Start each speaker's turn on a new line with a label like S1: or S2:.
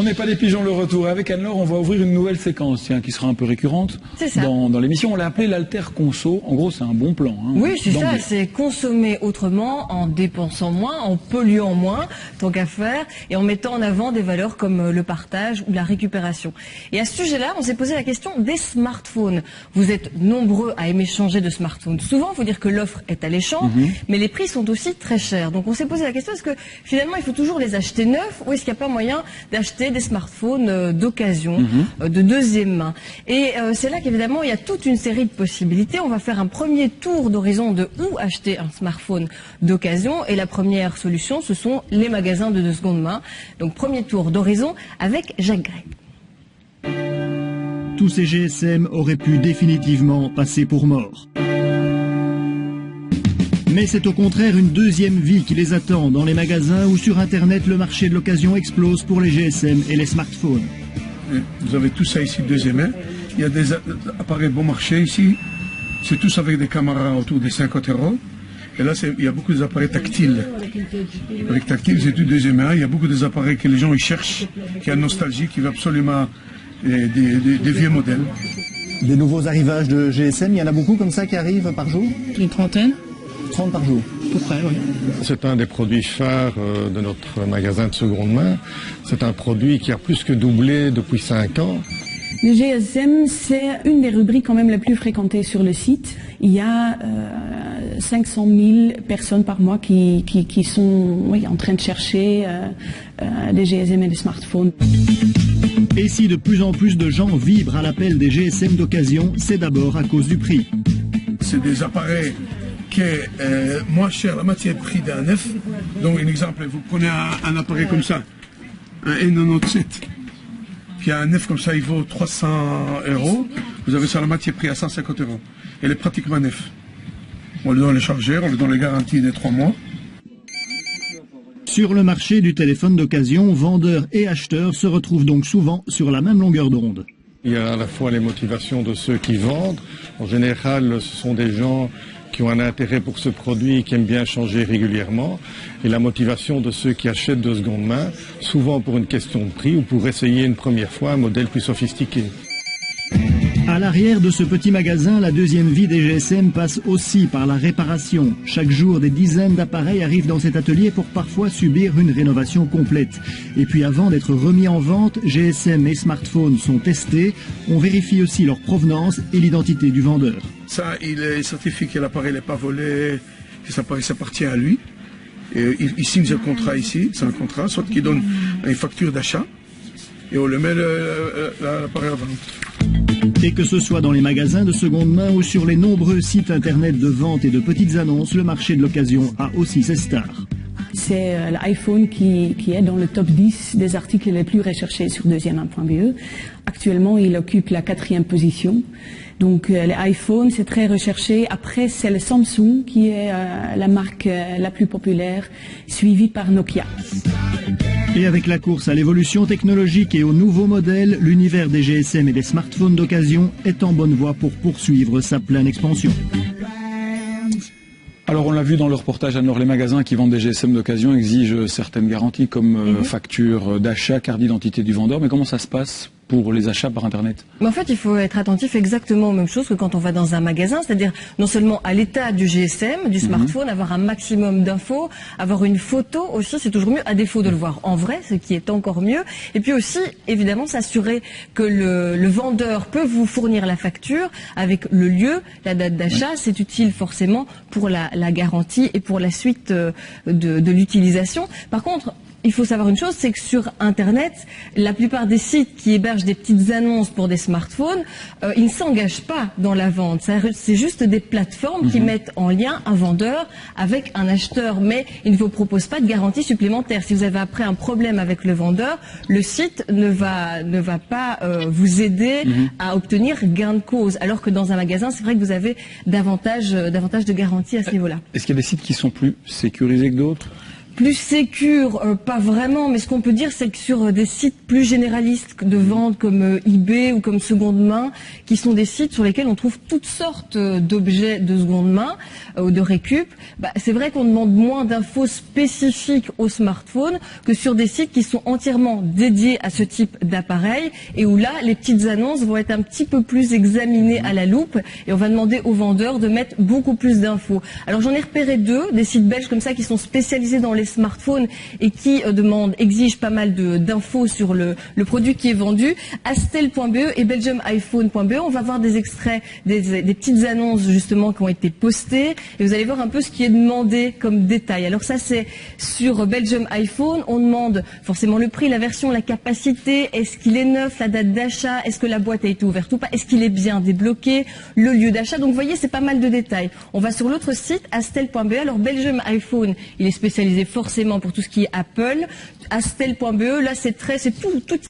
S1: On n'est pas des pigeons, le retour. Avec Anne-Laure, on va ouvrir une nouvelle séquence qui sera un peu récurrente dans l'émission. On l'a appelée l'alter conso. En gros, c'est un bon plan. Hein,
S2: oui, c'est ça. C'est consommer autrement, en dépensant moins, en polluant moins, tant qu'à faire, et en mettant en avant des valeurs comme le partage ou la récupération. Et à ce sujet-là, on s'est posé la question des smartphones. Vous êtes nombreux à aimer changer de smartphone. Souvent, il faut dire que l'offre est alléchante, mais les prix sont aussi très chers. Donc on s'est posé la question, est-ce que finalement il faut toujours les acheter neufs ou est-ce qu'il n'y a pas moyen d'acheter des smartphones d'occasion, de deuxième main? Et c'est là qu'évidemment il y a toute une série de possibilités. On va faire un premier tour d'horizon de où acheter un smartphone d'occasion. Et la première solution, ce sont les magasins de seconde main. Donc premier tour d'horizon avec Jacques Gray.
S3: Tous ces GSM auraient pu définitivement passer pour morts. Mais c'est au contraire une deuxième vie qui les attend dans les magasins où sur Internet le marché de l'occasion explose pour les GSM et les smartphones.
S4: Vous avez tout ça ici de deuxième main. Il y a des appareils bon marché ici. C'est tous avec des caméras autour des 50 €. Et là, il y a beaucoup d'appareils tactiles. Avec tactile, c'est tout deuxième main. Il y a beaucoup d'appareils que les gens ils cherchent, qui ont nostalgie, qui veulent absolument des vieux modèles.
S3: Des nouveaux arrivages de GSM, il y en a beaucoup comme ça qui arrivent par jour?
S5: Une trentaine.
S3: 30 par jour.
S5: À peu près, oui.
S6: C'est un des produits phares de notre magasin de seconde main. C'est un produit qui a plus que doublé depuis 5 ans.
S7: Le GSM, c'est une des rubriques quand même les plus fréquentées sur le site. Il y a 500 000 personnes par mois qui sont en train de chercher des GSM et des smartphones.
S3: Et si de plus en plus de gens vibrent à l'appel des GSM d'occasion, c'est d'abord à cause du prix.
S4: C'est des appareils qui est moins cher, la moitié du prix d'un neuf. Donc, un exemple, vous prenez un appareil comme ça, un N97, puis un neuf comme ça, il vaut 300 €. Vous avez ça à la moitié prix à 150 €. Elle est pratiquement neuf. On lui donne les chargeurs, on lui donne les garanties des 3 mois.
S3: Sur le marché du téléphone d'occasion, vendeurs et acheteurs se retrouvent donc souvent sur la même longueur d'onde.
S6: Il y a à la fois les motivations de ceux qui vendent. En général, ce sont des gens qui ont un intérêt pour ce produit et qui aiment bien changer régulièrement. Et la motivation de ceux qui achètent de seconde main, souvent pour une question de prix ou pour essayer une première fois un modèle plus sophistiqué.
S3: À l'arrière de ce petit magasin, la deuxième vie des GSM passe aussi par la réparation. Chaque jour, des dizaines d'appareils arrivent dans cet atelier pour parfois subir une rénovation complète. Et puis avant d'être remis en vente, GSM et smartphones sont testés. On vérifie aussi leur provenance et l'identité du vendeur.
S4: Ça, il certifie que l'appareil n'est pas volé, que cet appareil appartient à lui. Et il signe ce contrat ici, c'est un contrat, soit qu'il donne une facture d'achat et on le met l'appareil à vente.
S3: Et que ce soit dans les magasins de seconde main ou sur les nombreux sites internet de vente et de petites annonces, le marché de l'occasion a aussi ses stars.
S7: C'est l'iPhone qui est dans le top 10 des articles les plus recherchés sur deuxième-main.be. Actuellement, il occupe la 4e position. Donc les iPhones, c'est très recherché. Après, c'est le Samsung qui est la marque la plus populaire, suivie par Nokia.
S3: Et avec la course à l'évolution technologique et aux nouveaux modèles, l'univers des GSM et des smartphones d'occasion est en bonne voie pour poursuivre sa pleine expansion.
S1: Alors on l'a vu dans le reportage, Anne-Laure, les magasins qui vendent des GSM d'occasion exigent certaines garanties comme facture d'achat, carte d'identité du vendeur. Mais comment ça se passe pour les achats par Internet?
S2: Mais en fait, il faut être attentif exactement aux mêmes choses que quand on va dans un magasin, c'est-à-dire non seulement à l'état du GSM, du smartphone, avoir un maximum d'infos, avoir une photo aussi, c'est toujours mieux, à défaut de le voir en vrai, ce qui est encore mieux. Et puis aussi, évidemment, s'assurer que le vendeur peut vous fournir la facture avec le lieu, la date d'achat. C'est utile forcément pour la garantie et pour la suite de l'utilisation. Par contre, il faut savoir une chose, c'est que sur Internet, la plupart des sites qui hébergent des petites annonces pour des smartphones, ils ne s'engagent pas dans la vente. C'est juste des plateformes qui mettent en lien un vendeur avec un acheteur, mais ils ne vous proposent pas de garantie supplémentaire. Si vous avez après un problème avec le vendeur, le site ne va pas vous aider à obtenir gain de cause. Alors que dans un magasin, c'est vrai que vous avez davantage de garanties à ce niveau-là.
S1: Est-ce qu'il y a des sites qui sont plus sécurisés que d'autres ?
S2: Plus sécure, pas vraiment, mais ce qu'on peut dire, c'est que sur des sites plus généralistes de vente comme eBay ou comme seconde main, qui sont des sites sur lesquels on trouve toutes sortes d'objets de seconde main ou de récup, c'est vrai qu'on demande moins d'infos spécifiques au smartphone que sur des sites qui sont entièrement dédiés à ce type d'appareil et où là, les petites annonces vont être un petit peu plus examinées à la loupe et on va demander aux vendeurs de mettre beaucoup plus d'infos. Alors j'en ai repéré deux, des sites belges comme ça qui sont spécialisés dans les smartphones et qui exigent pas mal d'infos sur le produit qui est vendu. Astel.be et belgiumiphone.be, on va voir des extraits, des petites annonces justement qui ont été postées et vous allez voir un peu ce qui est demandé comme détail. Alors ça c'est sur Belgium iPhone, on demande forcément le prix, la version, la capacité, est-ce qu'il est neuf, la date d'achat, est-ce que la boîte a été ouverte ou pas, est-ce qu'il est bien débloqué, le lieu d'achat. Donc vous voyez, c'est pas mal de détails. On va sur l'autre site, Astel.be. Alors Belgium iPhone, il est spécialisé forcément pour tout ce qui est Apple. Astel.be, là c'est tout